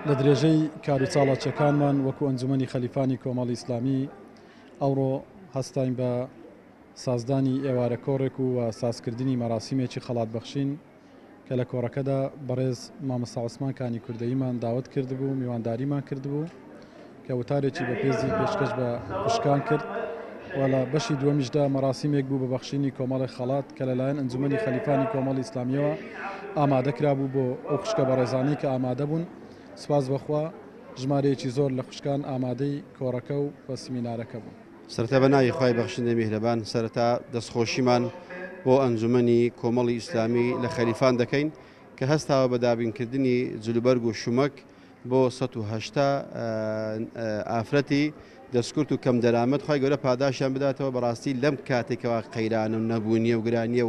لە درێژەی کار و چاڵاچیەکانمان وەکو ئەنجومەنی خەلیفانی کۆمەڵی ئیسلامی ئەوڕۆ هەستاین بە سازدانی ئێوارە کۆڕێک و سازکردنی مەراسیمێکی خەڵاتبەخشین کە لە کۆڕەکەدا بەڕێز مامۆستا عوسمان کانی کوردەییمان داوت کردبوو، میوانداریمان کردبوو کە وتارێکی بە پێزی پێشکەش بە خوشکان کرد و لە بەشی دووەمیشدا مەراسیمێک بوو بە بەخشینی کۆمەڵی خەڵات کە لەلایەن ئەنجومەنی خەلیفانی کۆمەڵی ئیسلامیەوە ئامادەکرا بوو بۆ ئەو خوشکە بەڕێزانەی کە ئامادە بوون. سپاس بەخوا ژمارەیەکی زۆر لە خوشکان ئامادەی کۆڕەکە و بە سمینارەکە بوون. سەرەتا بە ناوی خوای بەخشندەی میهرەبان سەرەتا دەستخۆشیمان بۆ ئەنجومەنی کۆمەڵی ئیسلامی لە خەلیفان دەکەین کە هەستاوە بە دابینکردنی جلوبەرگ و شومەک بۆ 180 ئافرەتی دەستکورت و کەم دەرامەت خوای گەورە پاداشیان بداتەوە بەڕاستی لەم کاتێکەوە قەیرانە و نەبوونیە و گرانیە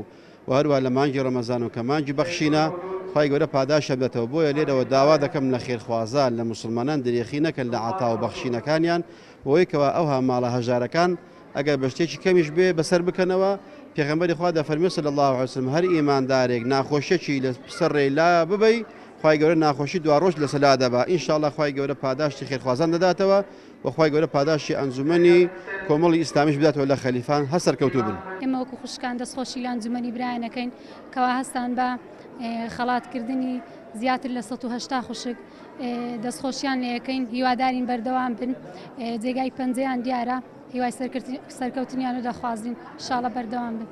و هەروە لە مانگی ڕەمەزان و کە مانگی بەخشینە خوای گەورە پاداشیان بداتەوە. بۆیە لێرەوە داوا دەکەم لە خێرخوازان لە موسڵمانان درێخی نەکەن لە عەتا و بەخشینەکانیان بۆیەکەوە ئەوها ماڵە هەژارەکان ئەگەر بە شتێکی کەمیش بێ بەسەر بکەنەوە. پێغەمبەری خوا دەفەرمێ صلی الله علیه وسلم هەر ئیماندارێک ناخۆشیێکی لە سەر ڕێلا ببەی خوای گەورە ناخۆشی دوا ڕۆژ لە سەلا دەبا. ئینشاءالله خوای گەورە پاداشتی خێرخوازان دەداتەوە و خوای گەورە پاداشتی ئەنجومەنی کۆمەڵی ئیسلامیش بداتەوە لە خەلیفان هەسەر کەوتوو بن. ئێمە وەکو خوشکان دەستخۆشی لە ئەنجومەنی برایەنەکەین کەوا هەستان بە خەڵاتکردنی زیاتر لە 180 خوشک دەستخۆشیان لەکەین هیوادارین بەردەوام بن جێگای پەنجەیان دیارە هیوای سەرکەوتنیان و دەخوازین ئینشاءالله بەردەوام بن.